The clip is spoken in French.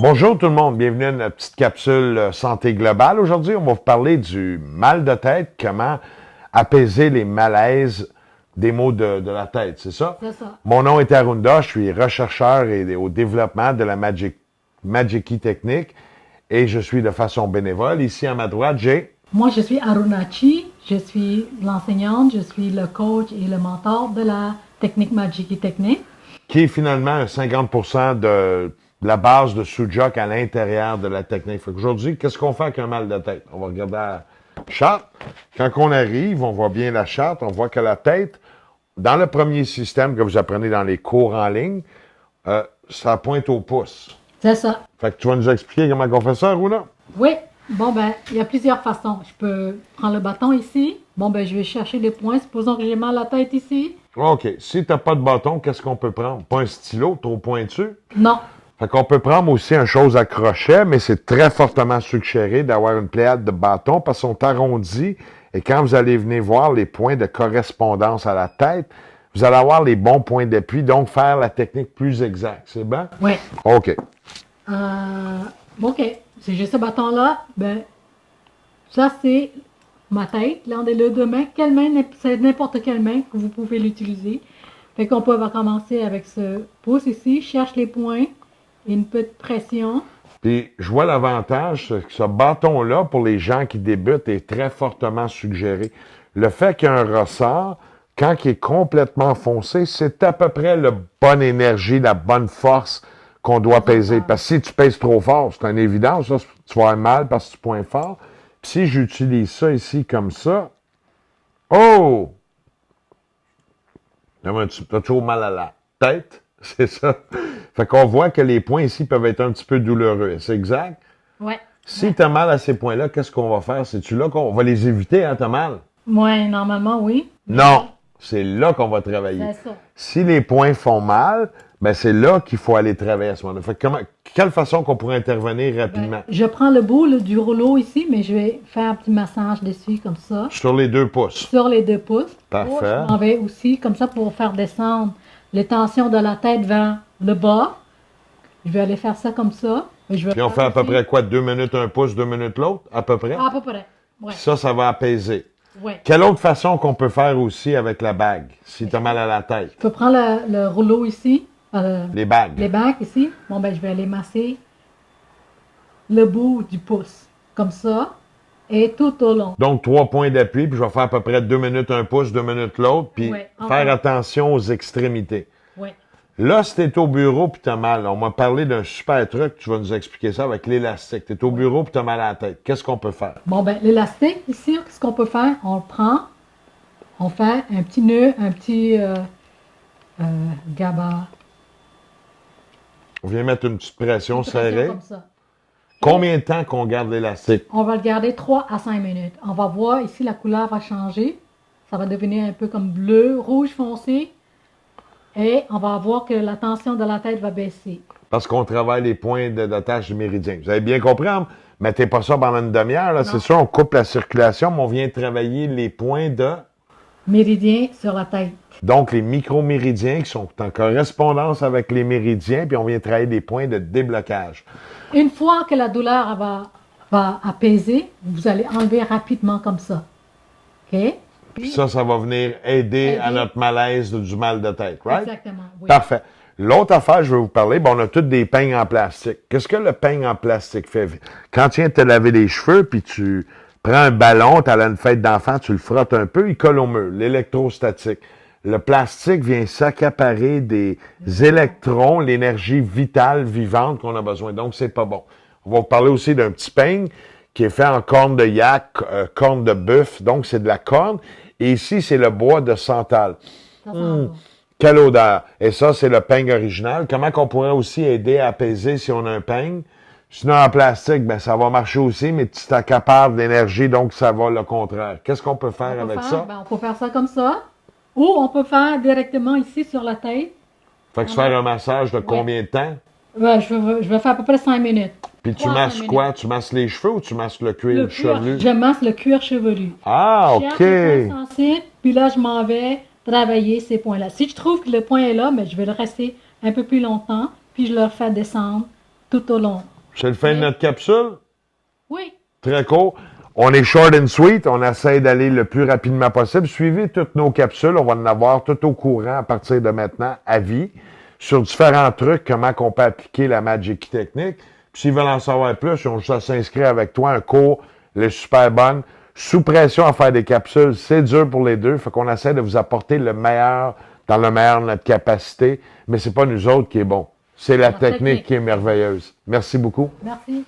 Bonjour tout le monde, bienvenue à notre petite capsule santé globale. Aujourd'hui, on va vous parler du mal de tête, comment apaiser les malaises des maux de la tête, c'est ça? C'est ça. Mon nom est Arunda, je suis rechercheur au développement de la Magic Key technique et je suis de façon bénévole. Ici à ma droite, j'ai... Moi, je suis Arunachi, je suis l'enseignante, je suis le coach et le mentor de la technique Magic Technique. Qui est finalement 50% de la base de Sujok à l'intérieur de la technique. Aujourd'hui, qu'est-ce qu'on fait avec un mal de tête? On va regarder la charte. Quand on arrive, on voit bien la charte, on voit que la tête, dans le premier système que vous apprenez dans les cours en ligne, ça pointe au pouce. C'est ça. Fait que tu vas nous expliquer comment on fait ça, Runa? Oui. Bon, ben, il y a plusieurs façons. Je peux prendre le bâton ici. Bon, ben, je vais chercher les points. Supposons que j'ai mal à la tête ici. OK. Si tu n'as pas de bâton, qu'est-ce qu'on peut prendre? Pas un stylo, trop pointu? Non. Fait qu'on peut prendre aussi une chose à crochet, mais c'est très fortement suggéré d'avoir une pléiade de bâtons parce qu'ils sont arrondis. Et quand vous allez venir voir les points de correspondance à la tête, vous allez avoir les bons points d'appui, donc faire la technique plus exacte. C'est bon? Oui. OK. OK. Si j'ai ce bâton-là, ben, ça, c'est ma tête. Là, on est le deux mains. Quelle main? C'est n'importe quelle main que vous pouvez l'utiliser. Fait qu'on va commencer avec ce pouce ici. Cherche les points. Une petite pression. Puis, je vois l'avantage, c'est que ce bâton-là, pour les gens qui débutent, est très fortement suggéré. Le fait qu'il y a un ressort, quand il est complètement foncé, c'est à peu près la bonne énergie, la bonne force qu'on doit peser. Parce que si tu pèses trop fort, c'est une évidence, ça, tu vas avoir mal parce que tu pointes fort. Puis si j'utilise ça ici comme ça, oh! Tu as toujours mal à la tête, c'est ça. Fait qu'on voit que les points ici peuvent être un petit peu douloureux. C'est exact? Ouais. Si tu as mal à ces points-là, qu'est-ce qu'on va faire? C'est-tu là qu'on va les éviter, hein, t'as mal? Ouais, normalement, oui. Non! C'est là qu'on va travailler. C'est ça. Si les points font mal, ben c'est là qu'il faut aller travailler à ce moment-là. Fait que quelle façon qu'on pourrait intervenir rapidement? Je prends le bout du rouleau ici, mais je vais faire un petit massage dessus comme ça. Sur les 2 pouces. Sur les 2 pouces. Parfait. Je m'en vais aussi comme ça pour faire descendre les tensions de la tête vers le bas. Je vais aller faire ça comme ça. Puis on fait à peu près quoi? 2 minutes un pouce, 2 minutes l'autre? À peu près? À peu près. Ouais. Ça va apaiser. Ouais. Quelle autre façon qu'on peut faire aussi avec la bague, si tu as mal à la tête? Je peux prendre le rouleau ici. Les bagues. Les bagues ici. Bon, ben, je vais aller masser le bout du pouce. Comme ça. Et tout au long. Donc, 3 points d'appui, puis je vais faire à peu près 2 minutes un pouce, 2 minutes l'autre, puis faire attention aux extrémités. Oui. Là, si tu es au bureau puis tu as mal, on m'a parlé d'un super truc, tu vas nous expliquer ça avec l'élastique. Tu es au bureau puis tu as mal à la tête. Qu'est-ce qu'on peut faire? Bon, ben, l'élastique, ici, qu'est-ce qu'on peut faire? On le prend, on fait un petit nœud, un petit gabat. On vient mettre une petite pression serrée. Comme ça. Combien de temps qu'on garde l'élastique? On va le garder 3 à 5 minutes. On va voir ici, la couleur va changer. Ça va devenir un peu comme bleu, rouge foncé. Et on va voir que la tension de la tête va baisser. Parce qu'on travaille les points d'attache du méridien. Vous avez bien compris, hein? Mettez pas ça pendant une demi-heure. C'est sûr, on coupe la circulation, mais on vient travailler les points de... Méridien sur la tête. Donc, les micro-méridiens qui sont en correspondance avec les méridiens, puis on vient travailler des points de déblocage. Une fois que la douleur va apaiser, vous allez enlever rapidement comme ça. OK? Puis ça va venir aider à notre malaise du mal de tête, right? Exactement, oui. Parfait. L'autre affaire, je vais vous parler, bon, on a toutes des peignes en plastique. Qu'est-ce que le peigne en plastique fait? Quand tu viens de te laver les cheveux, puis tu prends un ballon, tu as une fête d'enfant, tu le frottes un peu, il colle au mur, l'électrostatique. Le plastique vient s'accaparer des électrons, l'énergie vitale, vivante qu'on a besoin. Donc, c'est pas bon. On va vous parler aussi d'un petit peigne qui est fait en corne de yak, corne de bœuf. Donc, c'est de la corne. Et ici, c'est le bois de santal. Quelle odeur! Et ça, c'est le peigne original. Comment qu'on pourrait aussi aider à apaiser si on a un peigne? Sinon, en plastique, ben, ça va marcher aussi, mais tu t'accapares de l'énergie, donc ça va le contraire. Qu'est-ce qu'on peut faire avec ça? Ben, on peut faire ça comme ça. Ou on peut faire directement ici sur la tête. Fait que se faire un massage de combien de temps? Ouais, je vais faire à peu près 5 minutes. Puis tu masses quoi? Tu masses les cheveux ou tu masses le cuir chevelu? Je masse le cuir chevelu. Ah, OK. Je cherche les points sensibles, puis là, je m'en vais travailler ces points-là. Si je trouve que le point est là, mais je vais le rester un peu plus longtemps, puis je le fais descendre tout au long. C'est le fin de notre capsule. Oui. Très court. On est short and sweet. On essaie d'aller le plus rapidement possible. Suivez toutes nos capsules. On va en avoir tout au courant à partir de maintenant, à vie, sur différents trucs, comment on peut appliquer la Magic Technique. Puis s'ils veulent en savoir plus, ils ont juste à s'inscrire avec toi. Un cours, elle est super bonne. Sous pression à faire des capsules, c'est dur pour les deux. Fait qu'on essaie de vous apporter le meilleur, dans le meilleur de notre capacité. Mais c'est pas nous autres qui est bon. C'est la technique qui est merveilleuse. Merci beaucoup. Merci.